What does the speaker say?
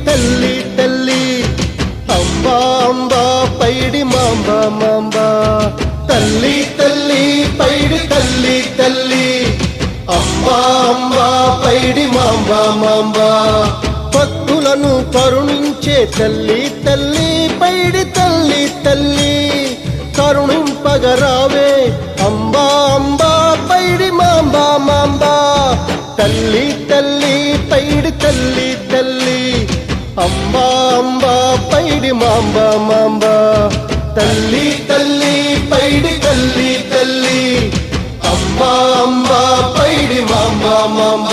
తల్లి తల్లి అంబా అంబా పైడి mamba mamba తల్లి తల్లి పైడి తల్లి తల్లి అంబా అంబా పైడి మాంబ మాంబ భక్తులను కరుణించే తల్లి తల్లి పైడి తల్లి తల్లి కరుణింపగరావే అంబా అంబా పైడి మాంబ మాంబ తల్లి తల్లి పైడి తల్లి తల్లి అంబా అంబా పైడి మాంబ మాంబ తల్లి తల్లి పైడి తల్లి తల్లి అంబా అంబా పైడి మాంబ మాంబ